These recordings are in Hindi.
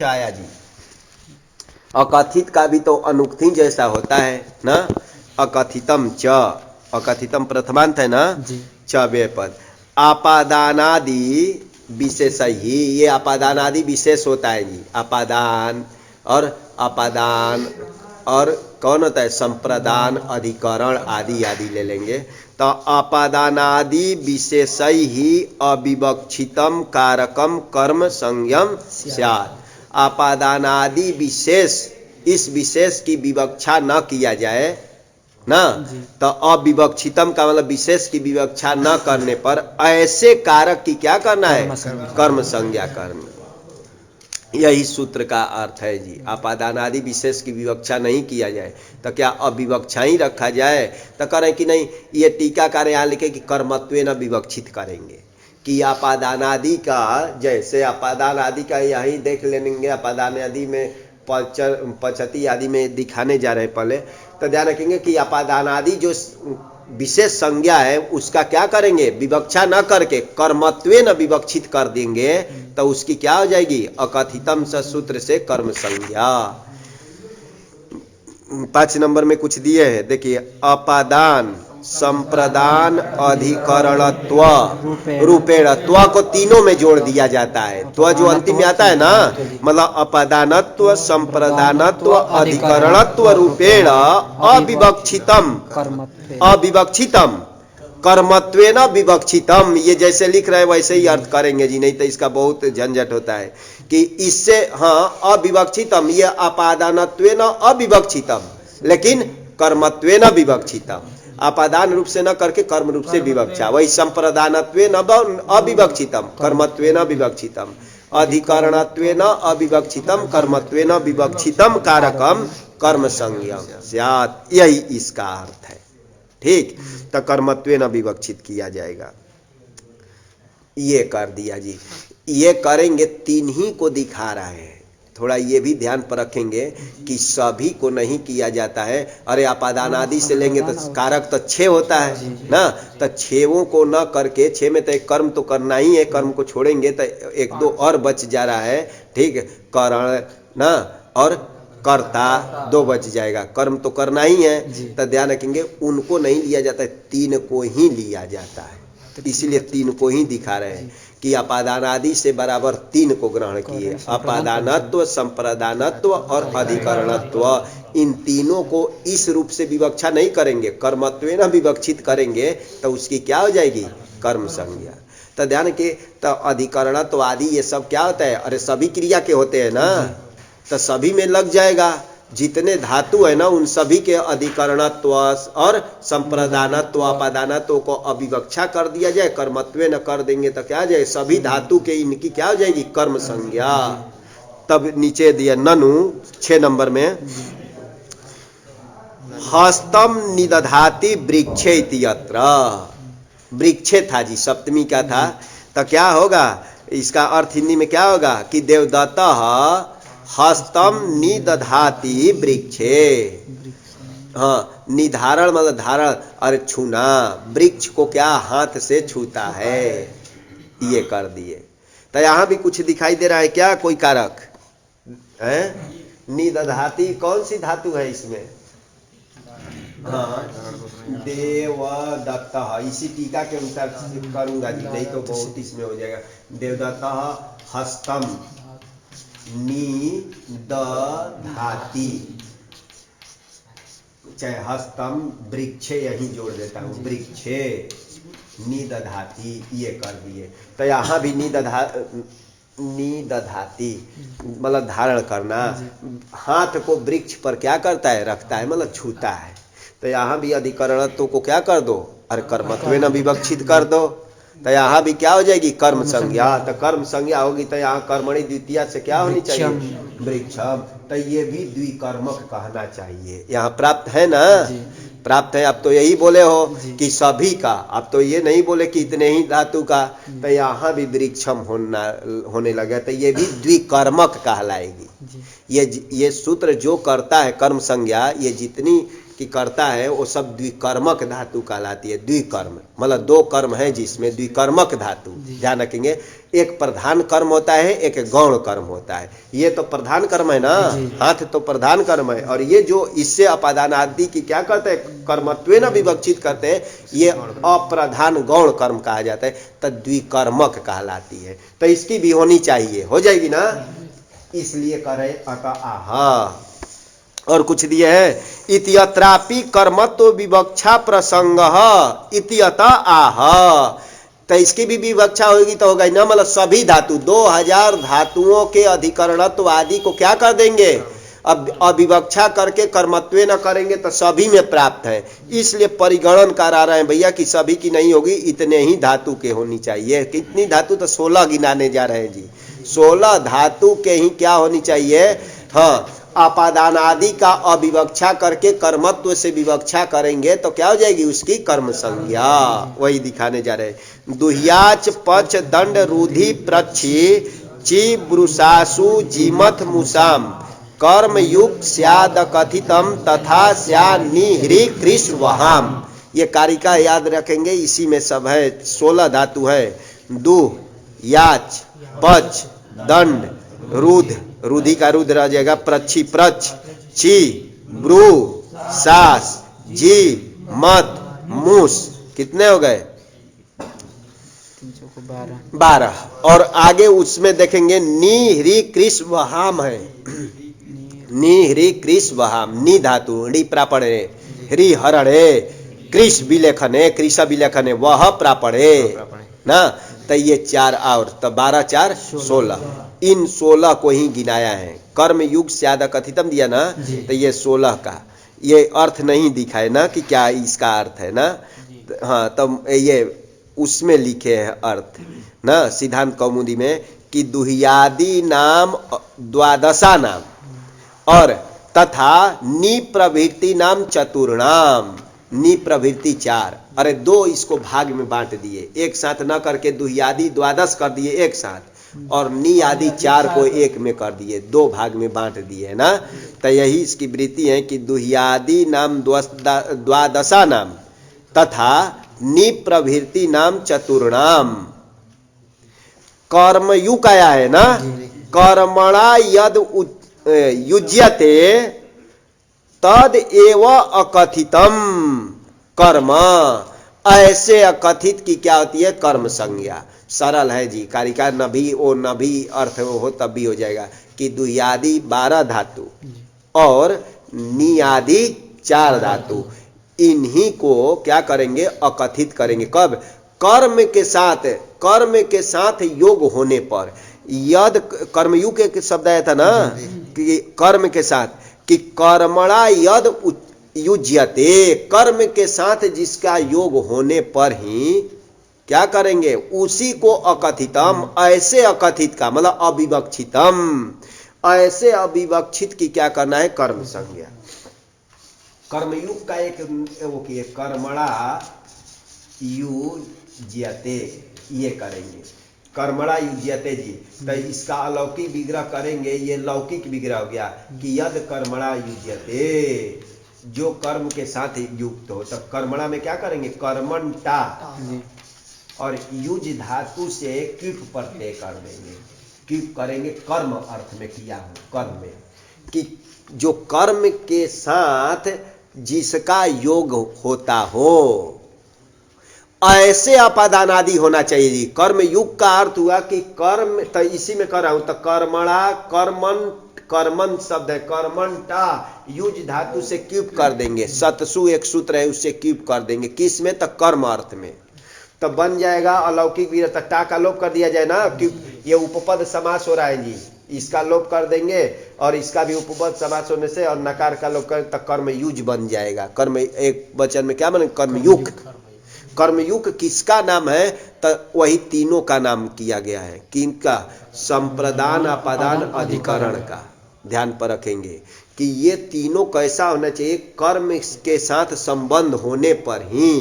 आया जी। अकथित का भी तो अनुक्ति जैसा होता है ना। अकथितम च, अकथितम प्रथमांत है ना, च व्यपद। आपादानादि विशेष ही, ये आपादानादि विशेष होता है जी। आपादान और अपादान और कौन होता है, संप्रदान, अधिकरण आदि आदि ले लेंगे। तो अपादानादि विशेष ही अविवक्षितम कारकम कर्म संयम स्यात्। आपादानादि विशेष, इस विशेष की विवक्षा न किया जाए ना, तो अविवक्षितम का मतलब विशेष की विवक्षा न करने पर ऐसे कारक की क्या करना है, कर्म संज्ञा करनी। यही सूत्र का अर्थ है जी। आपादानादि विशेष की विवक्षा नहीं किया जाए तो क्या अविवक्षा ही रखा जाए। तो करें कि नहीं, ये टीकाकार यहाँ लिखे कि कर्मत्वेन विवक्षित करेंगे कि आपादानादि का, जैसे आपादान आदि का यही देख लेंगे। आपादान आदि में पचती आदि में दिखाने जा रहे हैं पहले, तो ध्यान रखेंगे कि आपादान आदि जो विशेष संज्ञा है उसका क्या करेंगे, विवक्षा न करके कर्मत्वेन विवक्षित कर देंगे। तो उसकी क्या हो जाएगी, अकथितम सूत्र से कर्म संज्ञा। 5 नंबर में कुछ दिए हैं, देखिए। अपादान संप्रदान अधिकरणत्व रूपेण, त्व को तीनों में जोड़ दिया जाता है। त्व जो अंतिम में आता है ना, मतलब अपादानत्व संप्रदानत्व अधिकरणत्व रूपेण अविवक्षितम, अविवक्षितम कर्मत्वेन विवक्षितम। ये जैसे लिख रहे हैं वैसे ही अर्थ करेंगे जी, नहीं तो इसका बहुत झंझट होता है कि इससे, हाँ अविवक्षितम, ये अपादानत्वेन अविवक्षितम, लेकिन कर्मत्वेन विवक्षितम। आपादान रूप से न करके कर्म रूप से विवक्षा। वही संप्रदानत्वेन अविवक्षितम कर्मत्वेन विवक्षितम, अधिकरणत्वेन अविवक्षितम कर्मत्वेन विवक्षितम कारकम कर्म संज्ञम स्यात्। यही इसका अर्थ है। ठीक, तो कर्मत्वेन विवक्षित किया जाएगा। ये कर दिया जी। ये करेंगे, तीन ही को दिखा रहे हैं। थोड़ा ये भी ध्यान पर रखेंगे कि सभी को नहीं किया जाता है। अरे आपादान आदि से लेंगे तो कारक तो 6 होता है ना, तो 6 को न करके, 6 में तो एक कर्म तो करना ही है, कर्म को छोड़ेंगे तो 1-2 और बच जा रहा है। ठीक, करण ना और कर्ता 2 बच जाएगा, कर्म तो करना ही है। तो ध्यान रखेंगे उनको नहीं लिया जाता है, 3 को ही लिया जाता है। तो इसीलिए 3 को ही दिखा रहे हैं कि अपादान आदि से बराबर 3 को ग्रहण किए। अपादानत्व, संप्रदानत्व और अधिकरणत्व, इन तीनों को इस रूप से विवक्षा नहीं करेंगे, कर्मत्वेन विवक्षित करेंगे तो उसकी क्या हो जाएगी, कर्म संज्ञा। तो ध्यान के, तो अधिकरणत्व आदि ये सब क्या होता है, अरे सभी क्रिया के होते हैं ना, तो सभी में लग जाएगा। जितने धातु है ना उन सभी के अधिकरणत्व और संप्रदानत्व अपादानत्व को अविवक्षा कर दिया जाए, कर्मत्वे न कर देंगे तो क्या जाए, सभी धातु के इनकी क्या हो जाएगी, कर्म संज्ञा। तब नीचे दिया ननु 6 नंबर में, हस्तम निदधाति वृक्षे इत्यत्र। वृक्षे था जी, सप्तमी का था, तो क्या होगा, इसका अर्थ हिंदी में क्या होगा कि देवदत्तः हस्तम निदधाति वृक्षे। हाँ, निधारण मतलब धारण और छूना, वृक्ष को क्या हाथ से छूता है, ये कर दिए। तो यहाँ भी कुछ दिखाई दे रहा है क्या, कोई कारक है। निदधाति कौन सी धातु है इसमें, हाँ देवदत्त, इसी टीका के अनुसार करूंगा जी, नहीं तो बहुत इसमें हो जाएगा। देवदत्त हस्तम निदधाति, चाहे हस्तम वृक्षे यही जोड़ देता हूँ, वृक्षे निदधाति, ये कर दिए। तो यहाँ भी निदधाति मतलब धारण करना, हाथ को वृक्ष पर क्या करता है, रखता है, मतलब छूता है। तो यहाँ भी अधिकरणत्व को क्या कर दो, अरे कर्मत्वेन विवक्षित कर दो, तो यहाँ भी क्या हो जाएगी, कर्म संज्ञा। तो कर्म संज्ञा होगी तो यहाँ कर्मणि द्वितीया से क्या होनी चाहिए, वृक्षम। तो ये भी द्विकर्मक कहना चाहिए। यहाँ प्राप्त है ना, प्राप्त है। अब तो यही बोले हो कि सभी का, अब तो ये नहीं बोले कि इतने ही धातु का, तो यहाँ भी वृक्षम होने लगे, तो ये भी द्विकर्मक कहलाएगी। ये सूत्र जो करता है कर्म संज्ञा, ये जितनी कि करता है वो सब द्विकर्मक धातु कहलाती है। द्विकर्म मतलब 2 कर्म है जिसमें द्विकर्मक धातु, ध्यान रखेंगे। एक प्रधान कर्म होता है, एक गौण कर्म होता है। ये तो प्रधान कर्म है ना, हाथ तो प्रधान कर्म है, और ये जो इससे अपादान आदि की क्या करते हैं, कर्मत्वेन विवक्षित करते हैं, ये अप्रधान गौण कर्म कहा जाता है, तो द्विकर्मक कहलाती है। तो इसकी भी होनी चाहिए, हो जाएगी ना, इसलिए कह रहे अत आह। और कुछ दिए है, इत्यत्रापि कर्मत्व विवक्षा प्रसंग इत्यत आह। तो इसकी भी विवक्षा होगी तो होगा ना, मतलब सभी धातु 2000 धातुओं के अधिकरणत्व आदि को क्या कर देंगे, अब अविवक्षा करके कर्मत्व न करेंगे तो सभी में प्राप्त है। इसलिए परिगणन करा रहे हैं भैया कि सभी की नहीं होगी, इतने ही धातु के होनी चाहिए। कितनी धातु, तो 16 गिनाने जा रहे हैं जी, 16 धातु के ही क्या होनी चाहिए। हाँ, अपादान आदि का अविवक्षा करके कर्मत्व से विवक्षा करेंगे तो क्या हो जाएगी, उसकी कर्म संज्ञा। वही दिखाने जा रहे हैं। दुह्याच पच दंड रुधि प्रक्षी ची ब्रुसासु जीमथ मुसाम कर्म युक्त स्याद कथितम तथा स्या निहृ कृष्वहाम। ये कारिका याद रखेंगे, इसी में सब है, 16 धातु है। दुह, याच, पच, दंड, रुध, रुधि का रुध रह जाएगा, प्रक्षी प्रच, ची, ब्रू, सास, जी, मत, मूस। कितने हो गए, 12। और आगे उसमें देखेंगे निहृ कृष्वहाम है, निहृ कृष्वहाम, नी धातु डी प्रापणे, हृ हरणे, कृष विलेखन है, कृष विलेखन है, वह प्रापणे ना। तो ये 4 और तो 12 4 16, इन 16 को ही गिनाया है। कर्म युग स्याद कथितम दिया ना, तो ये 16 का ये अर्थ नहीं दिखाए ना कि क्या इसका अर्थ है ना। हाँ, तब ये उसमें लिखे हैं अर्थ ना, सिद्धांत कौमुदी में, कि दुह्यादि नाम द्वादशा नाम और तथा नि प्रवृत्ति नाम चतुर्णाम, नि प्रवृत्ति 4। अरे 2 इसको भाग में बांट दिए, एक साथ न करके दुह्यादि द्वादश कर दिए एक साथ, और नि आदि 4 को एक में कर दिए, 2 भाग में बांट दिए ना। तो यही इसकी वृत्ति है कि दुह्यादि नाम द्वादशा नाम तथा नि प्रवृत्ति नाम चतुर्णाम। कर्मयुक्त आया है ना, कर्मणा यद युज्यते तद एव अकथितम कर्म। ऐसे अकथित की क्या होती है, कर्म संज्ञा। सरल है जी, कारिका नभी ओ नभी अर्थ हो तब भी हो जाएगा कि दुह्यादि 12 धातु और नियादि 4 धातु, इन्हीं को क्या करेंगे, अकथित करेंगे। कब, कर्म के साथ योग होने पर। यद कर्मयुग के शब्द आया था ना कि कर्म के साथ, कि कर्मणा यद युज्यते, कर्म के साथ जिसका योग होने पर ही क्या करेंगे, उसी को अकथितम, ऐसे अकथित का मतलब अविवक्षितम, ऐसे अविवक्षित की क्या करना है, कर्म संज्ञा। कर्मयुग का एक वो किए, कर्मणा युज्यते, ये करेंगे, कर्मणा युज्यते जी। तो इसका अलौकिक विग्रह करेंगे, ये लौकिक विग्रह हो गया कि यद कर्मणा युज्यते, जो कर्म के साथ युक्त हो। तब कर्मणा में क्या करेंगे, कर्मणता, और युज धातु से क्यूप प्रत्यय कर देंगे, क्यूप करेंगे कर्म अर्थ में किया हो, कर्म में, कि जो कर्म के साथ जिसका योग होता हो, ऐसे अपादान आदि होना चाहिए जी। कर्म युग का अर्थ हुआ कि कर्म, तो इसी में कर रहा हूं, तो कर्मणा, कर्मन शब्द है, कर्मणटा, युज धातु से क्यूब कर देंगे, सतसु एक सूत्र है उससे क्यूब कर देंगे, किस में, तो कर्म अर्थ में। तो बन जाएगा अलौकिक वीर, टा का लोप कर दिया जाए ना, क्योंकि ये उपपद समास हो रहा है जी, इसका लोप कर देंगे और इसका भी उपपद समास होने से, और नकार का लोप कर, तो कर्म युज बन जाएगा। कर्म एक वचन में क्या बने, कर्मयुक्त। कर्मयुक्त किसका नाम है, तो वही तीनों का नाम किया गया है। किनका, संप्रदान अपादान अधिकरण का। ध्यान पर रखेंगे कि ये तीनों कैसा होना चाहिए, कर्म के साथ संबंध होने पर ही,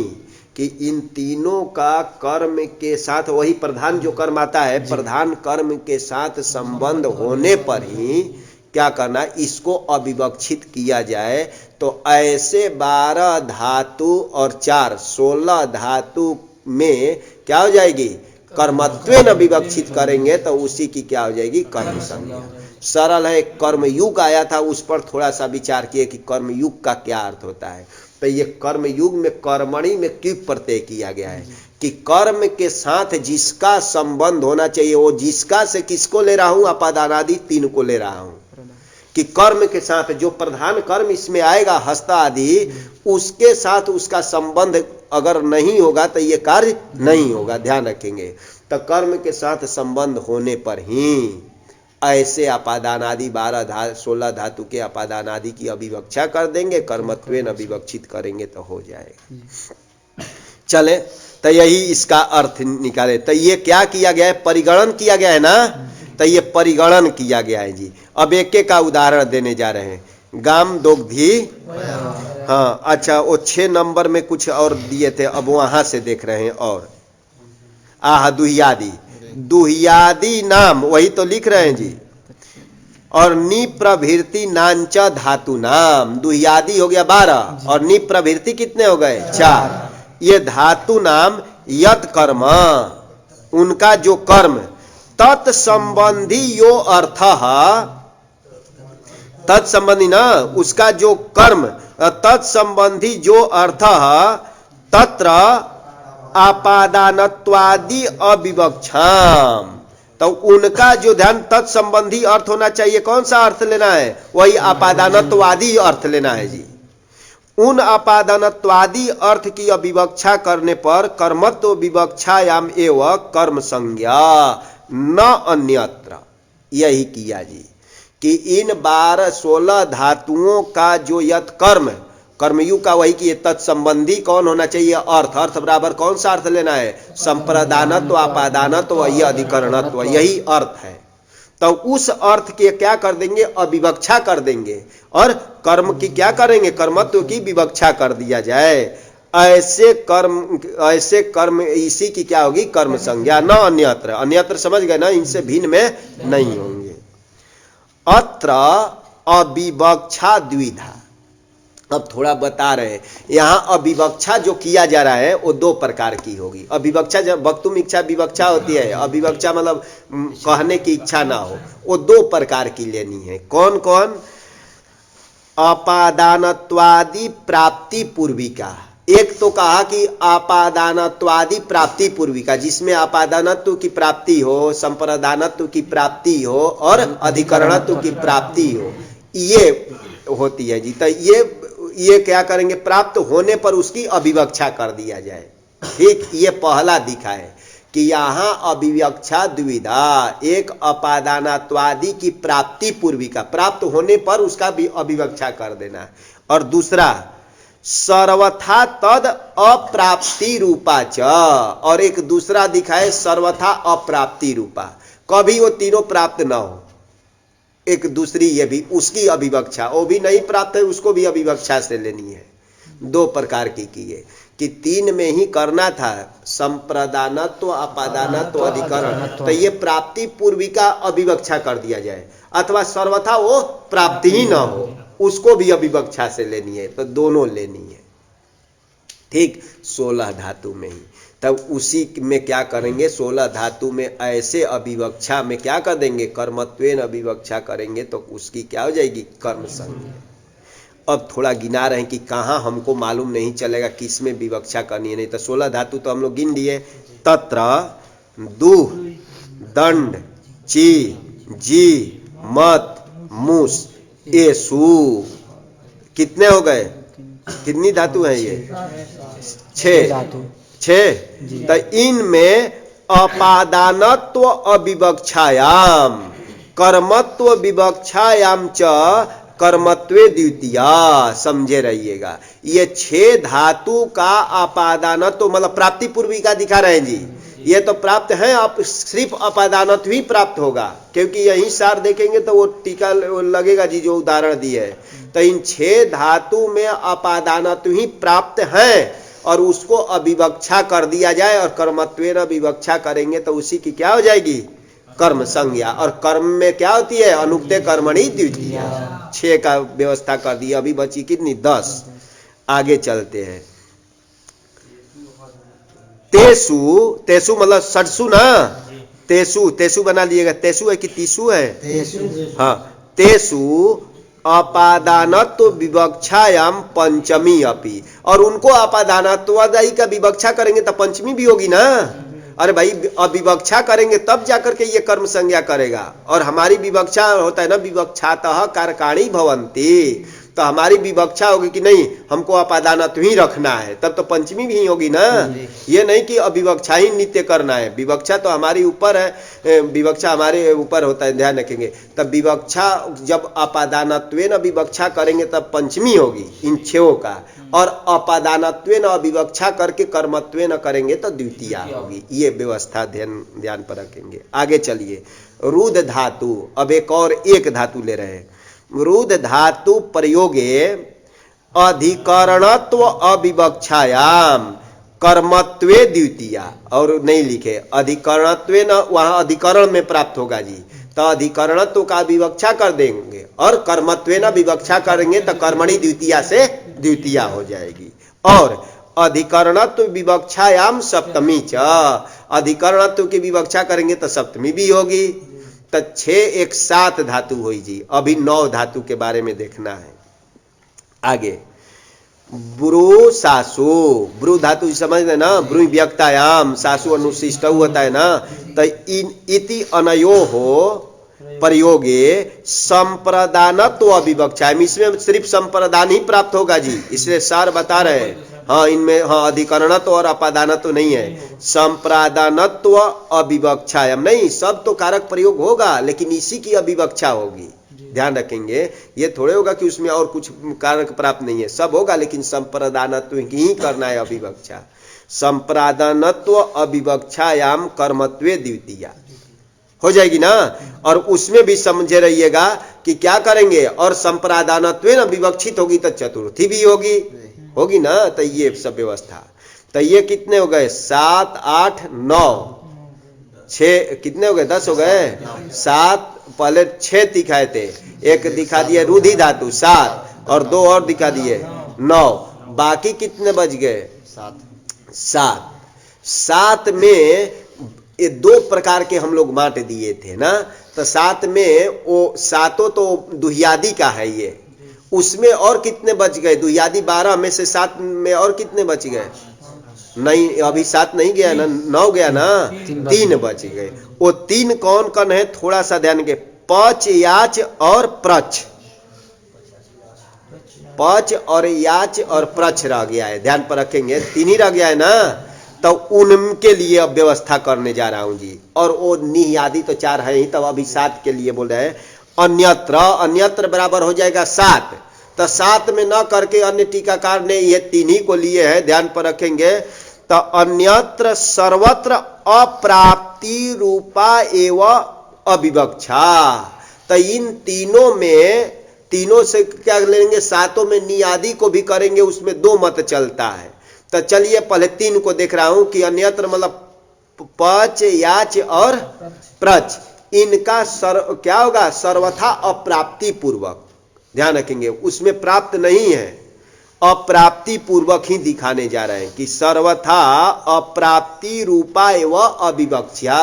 कि इन तीनों का कर्म के साथ, वही प्रधान जो कर्म आता है, प्रधान कर्म के साथ संबंध होने पर ही क्या करना, इसको अविवक्षित किया जाए। तो ऐसे 12 धातु और 4 16 धातु में क्या हो जाएगी, कर्मत्वेन विवक्षित करेंगे तो उसी की क्या हो जाएगी, कर्म संज्ञा। सरल है। कर्मयुग आया था, उस पर थोड़ा सा विचार किए कि कर्मयुग का क्या अर्थ होता है। तो ये कर्मयुग में कर्मणि में क्यों प्रत्यय किया गया है कि कर्म के साथ जिसका संबंध होना चाहिए, वो जिसका से किसको ले रहा हूं, अपादानादि तीन को ले रहा हूं कि कर्म के साथ जो प्रधान कर्म इसमें आएगा हस्ता आदि, उसके साथ उसका संबंध अगर नहीं होगा तो ये कार्य नहीं होगा, ध्यान रखेंगे। तो कर्म के साथ संबंध होने पर ही ऐसे अपादान आदि 16 धातु के अपादान आदि की अभिवक्षा कर देंगे, कर्मत्वेन अभिवक्षित करेंगे तो हो जाएगा। चले तो यही इसका अर्थ निकाले। तो ये क्या किया गया है, परिगणन किया गया है ना, तो ये परिगणन किया गया है जी। अब एक एक का उदाहरण देने जा रहे हैं। गाम दोग्धी, हाँ अच्छा, वो 6 नंबर में कुछ और दिए थे, अब वहां से देख रहे हैं। और दुहियादि, दुहियादि नाम वही तो लिख रहे हैं जी। और निप्रभृति नांच धातु नाम, दुहियादि हो गया 12 और निप्रभृति कितने हो गए 4। ये धातु नाम यत कर्म, उनका जो कर्म, तत्संबंधी यो अर्थ, तत्संबंधी ना, उसका जो कर्म, तत्संबंधी जो अर्थ, तत्र आपादानत्वादि अविवक्षाम। तो उनका जो ध्यान तत्संबंधी अर्थ होना चाहिए, कौन सा अर्थ लेना है, वही आपादानत्वादि अर्थ लेना है जी। उन आपादानत्वादि अर्थ की अविवक्षा करने पर कर्मत्व विवक्षायाम एवं कर्म संज्ञा न अन्यत्र, यही किया जी कि इन 16 धातुओं का जो यत कर्म, कर्मयुग का वही कि तत्संबंधी कौन होना चाहिए, अर्थ। अर्थ बराबर कौन सा अर्थ लेना है, संप्रदानत्व, आपादानत्व, यह अधिकरणत्व, यही अर्थ है। तो उस अर्थ के क्या कर देंगे, अविवक्षा कर देंगे, और कर्म की क्या करेंगे, कर्मत्व की विवक्षा कर दिया जाए। ऐसे कर्म इसी की क्या होगी, कर्म संज्ञा, न अन्यत्र। अन्यत्र समझ गए ना, इनसे भिन्न में नहीं होंगे। अत्र अविवक्षा द्विधा, अब थोड़ा बता रहे हैं। यहाँ अविवक्षा जो किया जा रहा है वो 2 प्रकार की होगी। अविवक्षा जब वक्तुम इच्छा विवक्षा होती है, अविवक्षा मतलब कहने की इच्छा ना हो, वो 2 प्रकार की लेनी है। कौन कौन, अपादानत्वादि प्राप्ति पूर्विका। एक तो कहा कि आपादानत्वादि प्राप्ति पूर्विका, जिसमें आपादानत्व की प्राप्ति हो, संप्रदानत्व की प्राप्ति हो और अधिकरणत्व की प्राप्ति हो, ये होती है जी। तो ये क्या करेंगे, प्राप्त होने पर उसकी अविवक्षा कर दिया जाए। ठीक, ये पहला दिखा है कि यहाँ अविवक्षा द्विधा, एक अपादानत्वादि की प्राप्ति पूर्विका, प्राप्त होने पर उसका भी अविवक्षा कर देना, और दूसरा सर्वथा तद अप्राप्ति रूपा च, और एक दूसरा दिखाए सर्वथा अप्राप्ति रूपा, कभी वो तीनों प्राप्त ना हो। एक दूसरी ये भी उसकी अविवक्षा, वो भी नहीं प्राप्त है, उसको भी अविवक्षा से लेनी है। 2 प्रकार की किए कि 3 में ही करना था, संप्रदानत्व, अपादानत्व, अधिकरण। तो ये प्राप्ति पूर्विका अविवक्षा कर दिया जाए, अथवा सर्वथा वो प्राप्ति ही ना हो, उसको भी अविवक्षा से लेनी है। तो दोनों लेनी है। ठीक, 16 धातु में ही। तब उसी में क्या करेंगे, 16 धातु में ऐसे अविवक्षा में क्या कर देंगे, कर्मत्वेन अविवक्षा करेंगे तो उसकी क्या हो जाएगी, कर्म संज्ञा। अब थोड़ा गिना रहे हैं कि कहाँ हमको मालूम नहीं चलेगा किस में विवक्षा करनी है। नहीं तो 16 धातु तो हम लोग गिन लिए, तत्र, दुह, दंड, ची, जी, मत, मूस, एसु, कितने हो गए, कितनी धातु है ये, 6। तो इनमें अपादानत्व अविवक्षायाम, कर्मत्व विवक्षायाम च कर्मत्वे द्वितीया, समझे रहिएगा। ये 6 धातु का अपादानत्व मतलब प्राप्ति पूर्विका दिखा रहे हैं जी। ये तो प्राप्त है, आप सिर्फ अपादानत्व ही प्राप्त होगा, क्योंकि यही सार देखेंगे तो वो टीका लगेगा जी जो उदाहरण दिए है। तो इन 6 धातु में अपादानत्व ही प्राप्त है, और उसको अविवक्षा कर दिया जाए, और कर्मत्वेन विवक्षा करेंगे तो उसी की क्या हो जाएगी, कर्म संज्ञा। और कर्म में क्या होती है, अनुक्ते कर्मणि द्वितीया। 6 का व्यवस्था कर दी, अभी बची कितनी, 10। आगे चलते हैं। तेसु, तेसु मतलब सड़सु ना, तेसु, तेसु बना लीजिएगा, तेसु है कि तीसु है? हाँ, तेसु अपादानत्व विवक्षायाम पंचमी अपि, और उनको अपादानत्वादायी का विवक्षा करेंगे तो पंचमी भी होगी ना। अरे भाई, अविवक्षा करेंगे तब जाकर के ये कर्म संज्ञा करेगा, और हमारी विवक्षा होता है ना, विवक्षातः कारकाणी भवंती, तो हमारी विवक्षा होगी कि नहीं हमको अपादानत्व ही रखना है, तब तो पंचमी भी होगी ना। ये नहीं कि अविवक्षा ही नित्य करना है, विवक्षा तो हमारी ऊपर है, विवक्षा हमारे ऊपर होता है, ध्यान रखेंगे। तब विवक्षा जब अपादानत्वेन विवक्षा करेंगे तब पंचमी होगी इन छयों का, और अपादानत्वेन अविवक्षा करके कर्मत्वेन करेंगे तो द्वितीया होगी। ये व्यवस्था ध्यान पर रखेंगे। आगे चलिए, रुद्र धातु, अब एक और एक धातु ले रहे हैं। रुद्र धातु प्रयोगे अधिकरणत्व अविवक्षायाम कर्मत्वे द्वितीया, और नहीं लिखे अधिकरणत्वे न, वहां अधिकरण में प्राप्त होगा जी, तो अधिकरणत्व का विवक्षा कर देंगे और कर्मत्वे न विवक्षा करेंगे तो कर्मणि द्वितीया से द्वितीया हो जाएगी। और अधिकरणत्व विवक्षायाम सप्तमी च, अधिकरणत्व की विवक्षा करेंगे तो सप्तमी भी होगी, तो 6 1 7 धातु हुई जी। अभी 9 धातु के बारे में देखना है। आगे ब्रू सासु, ब्रू धातु समझ लेना, ब्रू व्यक्तायाम, सासु अनुशिष्ट होता है ना, तो इन इति अनयो हो प्रयोगे संप्रदानत्व अविवक्षा, इसमें सिर्फ संप्रदान ही प्राप्त होगा जी, इसलिए सार बता रहे हैं। हाँ, इनमें हाँ अधिकरणत्व और अपादानत्व नहीं है, संप्रादानत्व अविवक्षायाम नहीं, सब तो कारक प्रयोग होगा लेकिन इसी की अविवक्षा होगी, ध्यान रखेंगे। ये थोड़े होगा कि उसमें और कुछ कारक प्राप्त नहीं है, सब होगा लेकिन संप्रदानत्व ही करना है अविवक्षा। संप्रादानत्व अविवक्षायाम कर्मत्वे द्वितीया हो जाएगी ना। और उसमें भी समझे रहिएगा कि क्या करेंगे, और संप्रादानत्वेन विवक्षित होगी तो चतुर्थी भी होगी ना। तो ये सब व्यवस्था, तो ये कितने हो गए, 7 8 9 6, कितने हो गए, 10 हो गए। 7 पहले 6 दिखाए थे, एक दिखा दिए रुधि धातु 7, और 2 और दिखा दिए 9, बाकी कितने बच गए, 7। 7 में ये 2 प्रकार के हम लोग बांट दिए थे ना, तो 7 में वो सातों तो दुह्यादी का है ये, उसमें और कितने बच गए, दुह्यादी 12 में से 7 में और कितने बच गए, नहीं अभी 7 नहीं गया ना, 9 गया ना, 3 बच गए। वो 3 कौन कौन है, थोड़ा सा ध्यान के, पच याच और प्रच, पच और याच और प्रच रह गया है, ध्यान पर रखेंगे, 3 ही रह गया है ना, तो उनके लिए अब व्यवस्था करने जा रहा हूं जी। और वो निह आदि तो 4 है ही, तब अभी 7 के लिए बोल रहे हैं। अन्यत्र, अन्यत्र बराबर हो जाएगा 7, तो 7 में न करके अन्य टीकाकार ने ये 3 ही को लिए हैं, ध्यान पर रखेंगे। तो अन्यत्र सर्वत्र अप्राप्ति रूपा एवं अविवक्षा, तो इन तीनों में, तीनों से क्या लेंगे, 7 में नियादी को भी करेंगे, उसमें 2 मत चलता है। तो चलिए पहले 3 को देख रहा हूं कि अन्यत्र मतलब पच याच और प्रच, इनका क्या होगा, सर्वथा अप्राप्ति पूर्वक, ध्यान रखेंगे, उसमें प्राप्त नहीं है, अप्राप्ति पूर्वक ही दिखाने जा रहे हैं कि सर्वथा अप्राप्ति रूपा एवं अविवक्षा,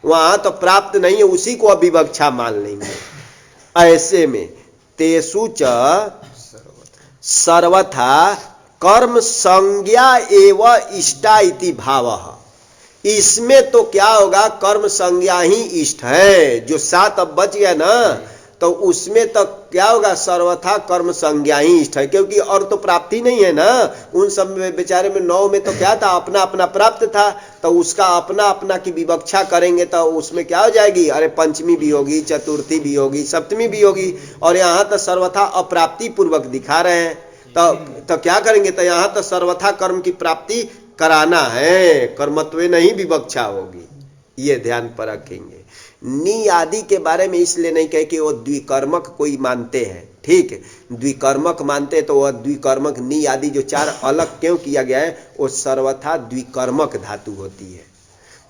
वहां तो प्राप्त नहीं है, उसी को अविवक्षा मान लेंगे। ऐसे में तेसु च सर्वथा कर्म संज्ञा एवं इष्टा इति भावः, इसमें तो क्या होगा, कर्म संज्ञा ही इष्ट है, जो 7 अब बच गया ना, तो उसमें तो क्या होगा, सर्वथा कर्म संज्ञा ही इष्ट है, क्योंकि और तो प्राप्ति नहीं है ना। उन सब में बेचारे में 9 में तो क्या था, अपना अपना प्राप्त था, तो उसका अपना अपना की विवक्षा करेंगे तो उसमें क्या हो जाएगी, अरे पंचमी भी होगी, चतुर्थी भी होगी, सप्तमी भी होगी, और यहाँ तो सर्वथा अप्राप्ति पूर्वक दिखा रहे हैं, तो क्या करेंगे, तो यहाँ तो सर्वथा कर्म की प्राप्ति कराना है, कर्मत्वे नहीं विवक्षा होगी, ये ध्यान पर रखेंगे। नी आदि के बारे में इसलिए नहीं कहे कि वो द्विकर्मक कोई मानते हैं, ठीक, द्विकर्मक मानते हैं तो वह द्विकर्मक नी आदि जो 4 अलग क्यों किया गया है, वो सर्वथा द्विकर्मक धातु होती है,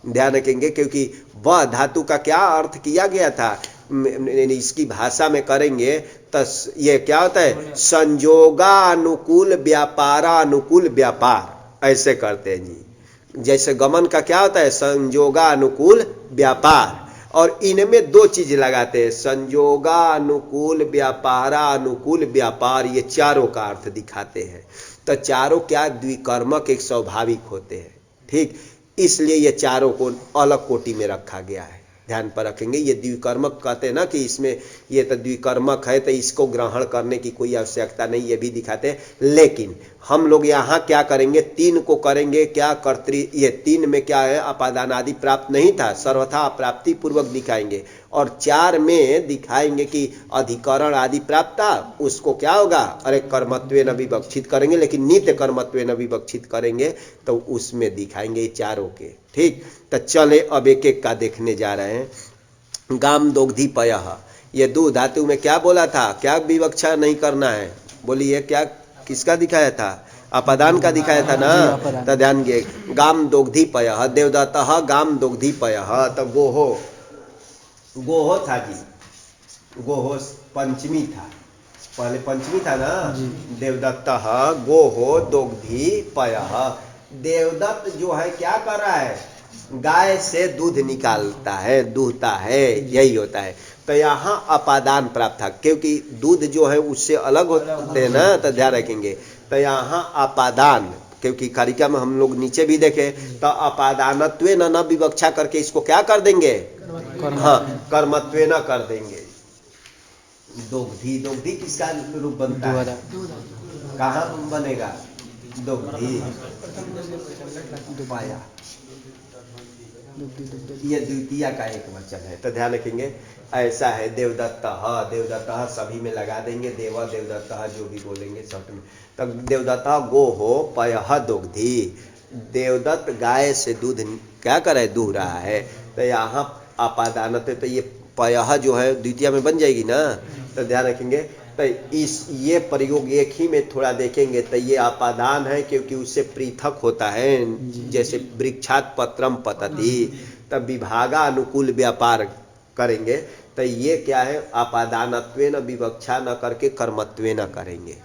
ध्यान रखेंगे, क्योंकि वह धातु का क्या अर्थ किया गया था, इसकी भाषा में करेंगे तो ये क्या होता है, संजोगानुकूल व्यापारानुकूल व्यापार, ऐसे करते हैं जी। जैसे गमन का क्या होता है, संयोगानुकूल व्यापार, और इनमें दो चीज लगाते हैं, संयोगानुकूल व्यापारानुकूल व्यापार, ये चारों का अर्थ दिखाते हैं। तो चारों क्या, द्विकर्मक एक स्वाभाविक होते हैं, ठीक, इसलिए ये चारों को अलग कोटि में रखा गया है, ध्यान पर रखेंगे। ये द्विकर्मक कहते हैं ना कि इसमें ये तो द्विकर्मक है तो इसको ग्रहण करने की कोई आवश्यकता नहीं, ये भी दिखाते हैं। लेकिन हम लोग यहाँ क्या करेंगे, तीन को करेंगे क्या, कर्तृ, ये तीन में क्या है, अपादान आदि प्राप्त नहीं था, सर्वथा अप्राप्ति पूर्वक दिखाएंगे, और चार में दिखाएंगे कि अधिकरण आदि प्राप्त था, उसको क्या होगा, अरे कर्मत्वेन विवक्षित करेंगे, लेकिन नित्य कर्मत्वेन विवक्षित करेंगे, तो उसमें दिखाएंगे चारों के, ठीक। तो चले अब एक एक का देखने जा रहे हैं। गाम दोग्धी पयः, ये दो धातु में क्या बोला था, क्या विवक्षा नहीं करना है, बोलिए क्या, किसका दिखाया था, अपादान का दिखाया था ना, तो ध्यान दिए, गाम दोग्धी पयः, देवदत्तः गाम दोग्धी पयः, तो गोहो, गोहो था जी, गोहो पंचमी था, पहले पंचमी था ना, देवदत्तः गोहो दोग्धी पयः, देवदत्त जो है क्या कर रहा है, गाय से दूध निकालता है, दूहता है, यही होता है। तो यहाँ अपादान प्राप्त था, क्योंकि दूध जो है उससे अलग होते हैं ना, तो ध्यान रखेंगे। तो यहाँ अपादान, क्योंकि कारिका में हम लोग नीचे भी देखे, तो अपादानत्वे न विवक्षा करके इसको क्या कर देंगे, हाँ कर्मत्वे न कर देंगे। दोग्धी, दोग्धी किसका रूप बनता है, कहाँ बनेगा, दोग्धी पाया, ये द्वितीय का एक वचन है, तो ध्यान रखेंगे। ऐसा है देवदत्तः, देवदत्तः सभी में लगा देंगे, देव देवदत्तः जो भी बोलेंगे शब्द में। तो देवदत्तः गोहो पयः दोग्धी, देवदत्त गाय से दूध क्या करे, दूह रहा है। तो यहाँ अपादानत्व, तो ये पयः जो है द्वितीय में बन जाएगी ना, तो ध्यान रखेंगे। तो इस ये प्रयोग एक ही में थोड़ा देखेंगे, तो ये अपादान है क्योंकि उससे पृथक होता है, जैसे वृक्षात पत्रम पतति, तब विभागा अनुकूल व्यापार करेंगे, तो ये क्या है, अपादानत्वेन विवक्षा न करके कर्मत्वेन करेंगे,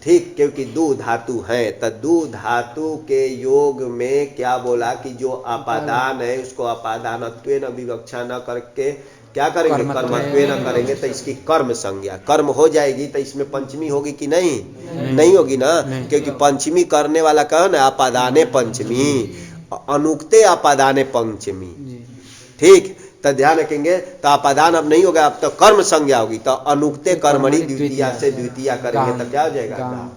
ठीक, क्योंकि दो धातु हैं, तो दो धातु के योग में क्या बोला कि जो अपादान है उसको अपादानत्वेन विवक्षा न करके क्या करेंगे, कर्मत्वेन करेंगे, तो इसकी कर्म संज्ञा, कर्म हो जाएगी, तो इसमें पंचमी होगी कि नहीं, नहीं होगी ना, क्योंकि पंचमी करने वाला कौन है, अपादाने पंचमी, अनुक्ते अपादाने पंचमी, ठीक। तो ध्यान रखेंगे, तो अपादान अब नहीं होगा, अब तो कर्म संज्ञा होगी, तो अनुक्ते कर्मणि द्वितीया से द्वितीया करेंगे, तो क्या हो जाएगा।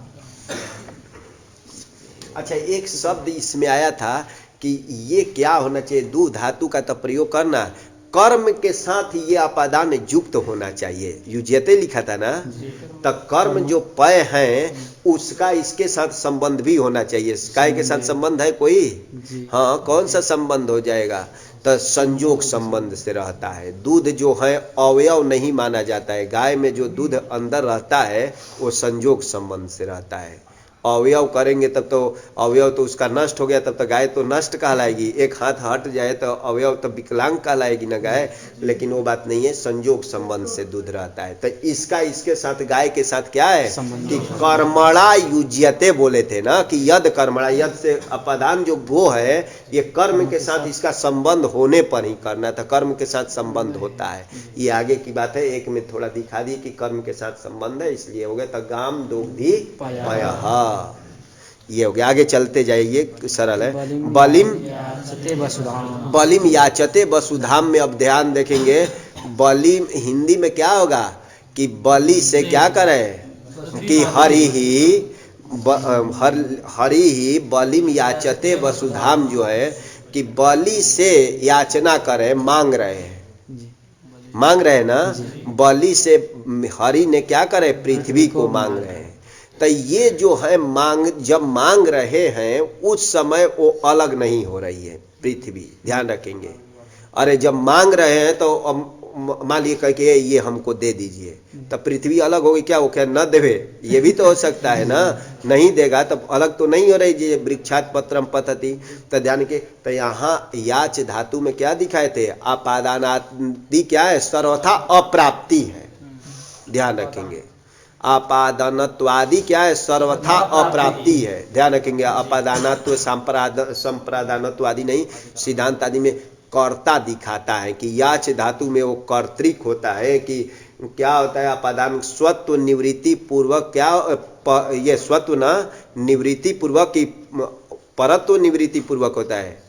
अच्छा, एक शब्द इसमें आया था कि ये क्या होना चाहिए, दो धातु का तो प्रयोग करना, कर्म के साथ ये अपादान युक्त होना चाहिए, युज्यते लिखा था ना, तो कर्म जो पय है उसका इसके साथ संबंध भी होना चाहिए। काय के साथ संबंध है कोई, हाँ, कौन सा संबंध हो जाएगा, तो संयोग संबंध से रहता है। दूध जो है अवयव नहीं माना जाता है, गाय में जो दूध अंदर रहता है वो संयोग संबंध से रहता है। अवयव करेंगे तब तो अवयव तो उसका नष्ट हो गया, तब तो गाय तो नष्ट कहलाएगी, एक हाथ हट जाए तो अवयव तो विकलांग कहलाएगी ना गाय, लेकिन वो बात नहीं है, संयोग संबंध से दूध रहता है। तो इसका इसके साथ गाय के साथ क्या है कि कर्मणा युज्यते बोले थे ना, कि यद कर्मणा, यद से अपादान जो गो है ये कर्म के साथ इसका संबंध होने पर ही करना था, कर्म के साथ संबंध होता है, ये आगे की बात है, एक में थोड़ा दिखा दी कि कर्म के साथ संबंध है, इसलिए हो गया। तो गाम दोग्धी पयः, ये हो गया। आगे चलते जाइए, सरल है। बलिम याचते वसुधाम में अब ध्यान देखेंगे, बलिम हिंदी में क्या होगा कि बलि से क्या करें कि हरि ही बलिम याचते वसुधाम, जो है कि बलि से याचना करें, मांग रहे हैं, मांग रहे हैं ना, बलि से हरि ने क्या करे, पृथ्वी को मांग रहे हैं। तो ये जो है मांग, जब मांग रहे हैं उस समय वो अलग नहीं हो रही है पृथ्वी, ध्यान रखेंगे। अरे जब मांग रहे हैं तो मान लिए कह के ये हमको दे दीजिए, तो पृथ्वी अलग होगी क्या, वो क्या न देवे, ये भी तो हो सकता है ना, नहीं देगा तब अलग तो नहीं हो रही जी, वृक्षात पत्रम पतति। तो ध्यान के, तो यहाँ याच धातु में क्या दिखाए थे, अपादानादि क्या है, सर्वथा अप्राप्ति है, ध्यान रखेंगे। आपादनत्वादि क्या है, सर्वथा अप्राप्ति है। ध्यान रखेंगे, अपादानत्व संप्रदानत्वादि नहीं, सिद्धांत आदि में कर्ता दिखाता है कि याच धातु में वो कर्तृक होता है कि क्या होता है, अपादान स्वत्व निवृत्ति पूर्वक, क्या ये स्वत्व ना निवृत्ति पूर्वक की परत्व निवृत्ति पूर्वक होता है।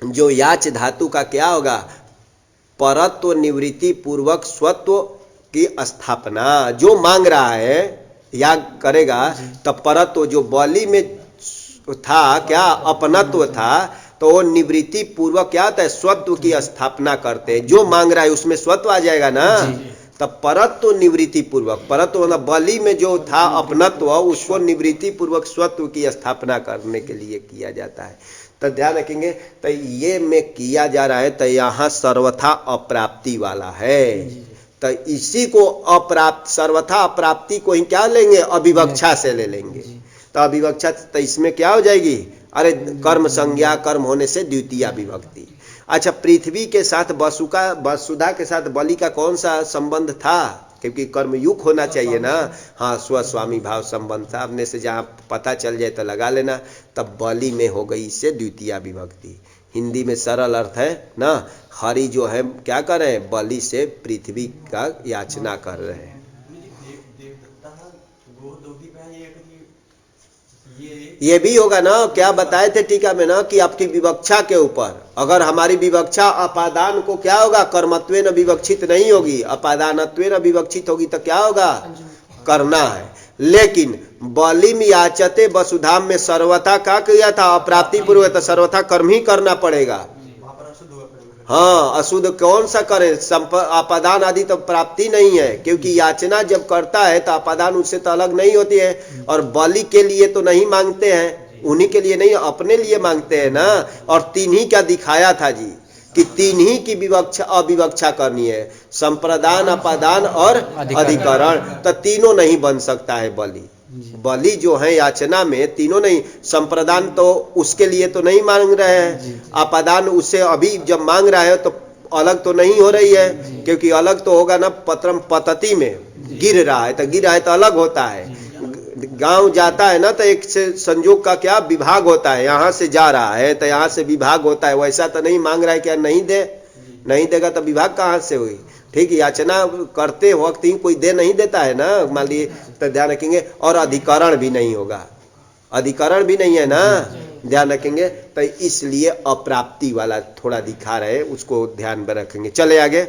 जो याच धातु का क्या होगा, परत्व निवृत्ति पूर्वक स्वत्व की स्थापना। जो मांग रहा है याग करेगा, तब परत्व जो बलि में था क्या अपनत्व था, तो वो निवृत्ति पूर्वक क्या होता है, स्वत्व की स्थापना करते हैं। जो मांग रहा है उसमें स्वत्व आ जाएगा ना, तब परत्व निवृत्ति पूर्वक, परत्व मतलब बलि में जो था अपनत्व, उसको निवृत्ति पूर्वक स्वत्व की स्थापना करने के लिए किया जाता है। तो ध्यान रखेंगे, तो ये में किया जा रहा है, तो यहाँ सर्वथा अप्राप्ति वाला है। तो इसी को अप्राप्त, सर्वथा अप्राप्ति को ही क्या लेंगे, अविवक्षा से ले लेंगे। तो अविवक्षा, तो इसमें क्या हो जाएगी, अरे कर्म संज्ञा, कर्म होने से द्वितीय विभक्ति। अच्छा, पृथ्वी के साथ वसुधा के साथ बलि का कौन सा संबंध था, क्योंकि कर्मयुक्त होना चाहिए ना। हाँ, स्वस्वामी भाव संबंध था, अपने से जहाँ पता चल जाए तो लगा लेना। तब बलि में हो गई इससे द्वितीय विभक्ति। हिंदी में सरल अर्थ है ना, हरि जो है क्या कर रहे हैं, बलि से पृथ्वी का याचना कर रहे हैं। ये भी होगा ना, क्या बताए थे टीका में ना, कि आपकी विवक्षा के ऊपर, अगर हमारी विवक्षा अपादान को क्या होगा, कर्मत्वेन विवक्षित नहीं होगी, अपादानत्वेन विवक्षित होगी, तो क्या होगा, करना है। लेकिन बलिम याचते वसुधाम में सर्वथा क्या किया था, अप्राप्ति पूर्व, तो सर्वथा कर्म ही करना पड़ेगा। हाँ, अशुद्ध कौन सा करे, अपादान आदि तो प्राप्ति नहीं है, क्योंकि याचना जब करता है तो अपादान उससे तो अलग नहीं होती है। और बलि के लिए तो नहीं मांगते हैं, उन्हीं के लिए नहीं, अपने लिए मांगते हैं ना। और तीन ही क्या दिखाया था जी, कि तीन ही की विवक्षा अविवक्षा करनी है, संप्रदान, अपादान और अधिकरण। तो तीनों नहीं बन सकता है बलि। बलि जो है याचना में तीनों नहीं, संप्रदान तो उसके लिए तो नहीं मांग रहे हैं, अपादान उससे अभी जब मांग रहा है तो अलग तो नहीं हो रही है, क्योंकि अलग तो होगा ना, पत्रम पतति में गिर रहा है, तो गिर रहा है तो अलग होता है। गांव जाता है ना, तो एक से संयोग का क्या विभाग होता है, यहाँ से जा रहा है तो यहाँ से विभाग होता है। वैसा तो नहीं मांग रहा है क्या, नहीं देगा तो विभाग कहाँ से हुई। ठीक, याचना करते वक्त ही कोई दे नहीं देता है ना, मान लीजिए, तो ध्यान रखेंगे। और अधिकरण भी नहीं होगा, अधिकरण भी नहीं है ना, ध्यान रखेंगे। तो इसलिए अप्राप्ति वाला थोड़ा दिखा रहे, उसको ध्यान में रखेंगे। चले आगे,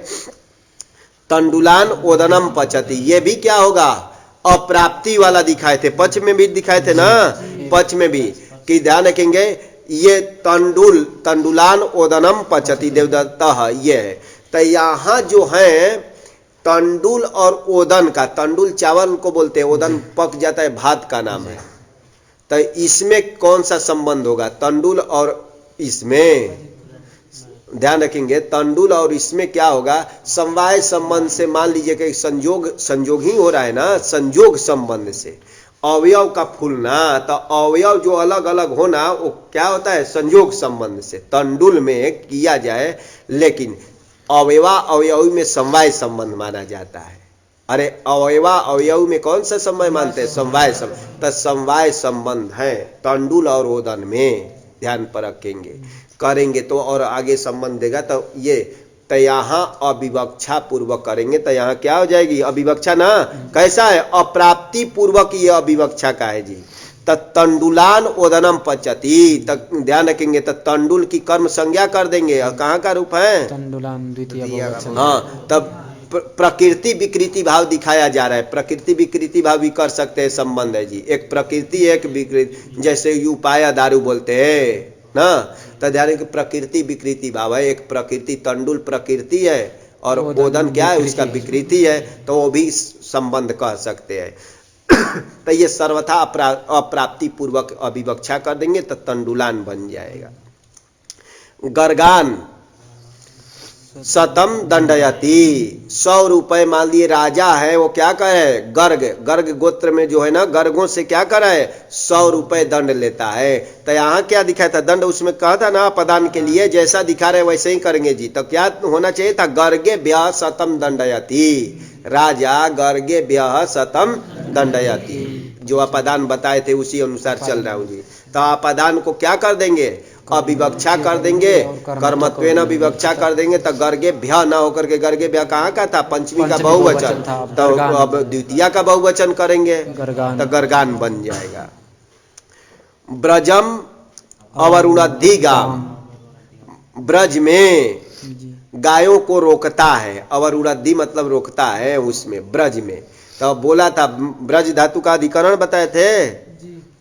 तंडुलान ओदनम पचती, ये भी क्या होगा, अप्राप्ति वाला दिखाए थे, पच में भी दिखाए थे ना, पच में भी, कि ध्यान रखेंगे, ये तंडुलान ओदनम पचती देवदत्ता, ये है। तो यहाँ जो है तंडुल और ओदन का, तंडुल चावल को बोलते हैं, ओदन पक जाता है, भात का नाम है। तो इसमें कौन सा संबंध होगा, तंडुल और इसमें, ध्यान रखेंगे, तंडुल और इसमें क्या होगा, समवाय संबंध से। मान लीजिए कि संयोग ही हो रहा है ना, संयोग संबंध से अवयव का फूलना, तो अवयव जो अलग अलग होना वो क्या होता है, संयोग संबंध से तंडुल में किया जाए। लेकिन अवयवा अवयवी में समवाय संबंध माना जाता है। अरे अवयवा अवयवी में कौन सा समवाय मानते हैं, समवाय संबंध। तो समवाय संबंध है तंडुल और ओदन में, ध्यान पर रखेंगे, करेंगे तो और आगे संबंध देगा। तो ये, तो यहाँ अविवक्षा पूर्वक करेंगे, तो यहाँ क्या हो जाएगी, अविवक्षा ना, कैसा है, अप्राप्ति पूर्वक ये अविवक्षा का है जी। तंडुलान ओदनम पचती, तक ध्यान रखेंगे, तो तंडुल की कर्म संज्ञा कर देंगे, और कहाँ का रूप है, तंडुलान द्वितीय। हाँ, तब प्रकृति विकृति भाव दिखाया जा रहा है। प्रकृति विकृति भाव भी कर सकते हैं, संबंध है जी, एक प्रकृति एक विकृति, जैसे उपाय दारू बोलते हैं ना, तो ध्यान कि प्रकृति विकृति भाव है। एक प्रकृति तंडुल प्रकृति है और ओदन क्या है, उसका विकृति है, तो वो भी संबंध कह सकते हैं। तो ये सर्वथा अप्राप्ति पूर्वक अविवक्षा कर देंगे, तो तंडुलान बन जाएगा। गर्गान, शतम दंडयति। 100 रुपए मान लिए राजा है, वो क्या करे, गर्ग, गर्ग गोत्र में जो है ना, गर्गों से क्या करे, 100 रुपए दंड लेता है। तो यहाँ क्या दिखाया था दंड, उसमें कहा था ना प्रदान के लिए जैसा दिखा रहे वैसे ही करेंगे जी। तो क्या होना चाहिए था, गर्गे ब्याह शतम दंडयति, राजा गर्गे ब्याह शतम दंडयति। जो अपादान बताए थे उसी अनुसार चल रहा हूँ जी। तो अपादान को क्या कर देंगे, अविवक्षा कर देंगे, कर्मत्वेन विवक्षा कर देंगे। तो गर्गे भ्या ना होकर के, गर्गे भ्या कहाँ का था, पंचमी का बहुवचन, तो अब द्वितीय का बहुवचन करेंगे तो गर्गान बन जाएगा। ब्रजम अवरुणद्धि गाम, ब्रज में गायों को रोकता है, अवरुणद्धि मतलब रोकता है उसमें, ब्रज में। तो बोला था ब्रज धातु का अधिकरण बताए थे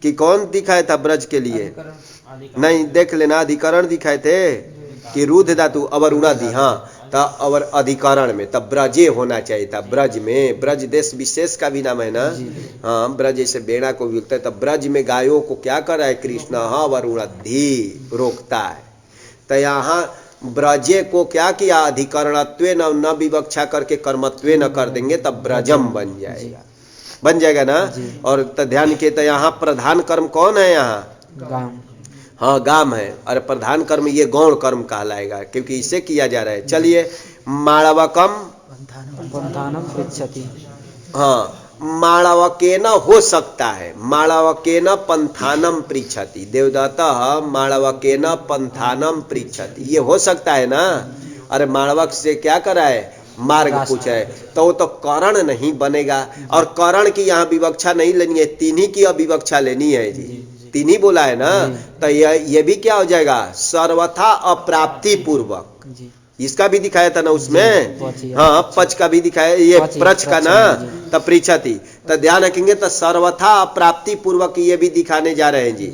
कि कौन दिखाया था ब्रज के लिए, नहीं देख लेना, अधिकरण दिखाए थे कि रुद्ध धातु अवरुणादि, हाँ तो अवर अधिकरण में तब ब्रजे होना चाहिए था, ब्रज में। ब्रज देश विशेष का भी नाम है ना, हाँ ब्रज जैसे बेड़ा को भी होता है। तब ब्रज में गायों को क्या कर रहा है कृष्ण, हाँ अवरुणादि रोकता है। तो यहाँ ब्रजे को क्या किया, अधिकरणत्वे न विवक्षा करके कर्मत्वे न कर देंगे तब ब्रजम बन जाएगा, बन जाएगा ना। और तो ध्यान के, तो यहाँ प्रधान कर्म कौन है, यहाँ हाँ गाम है, और प्रधान कर्म ये गौण कर्म कहलाएगा क्योंकि इसे किया जा रहा है। चलिए माणवकम पंथानम पृच्छति, हाँ माणवकेन हो सकता है, माणवकेन पंथानम पृच्छति, देवदत्तः माणवकेन पंथानम पृच्छति, ये हो सकता है ना। अरे माणवक से क्या करा है, मार्ग पूछा है, तो वो तो करण नहीं बनेगा, और करण की यहाँ विवक्षा नहीं लेनी है, तीन्ही की अविवक्षा लेनी है जी, तीन्ही बोला है ना। तो ये भी क्या हो जाएगा, सर्वथा अप्राप्ति पूर्वक, इसका भी दिखाया था ना उसमें, हाँ पच का भी दिखाया, ये प्रच का ना, तो पृच्छति। तो ध्यान रखेंगे, तो सर्वथा अप्राप्ति पूर्वक ये भी दिखाने जा रहे हैं जी।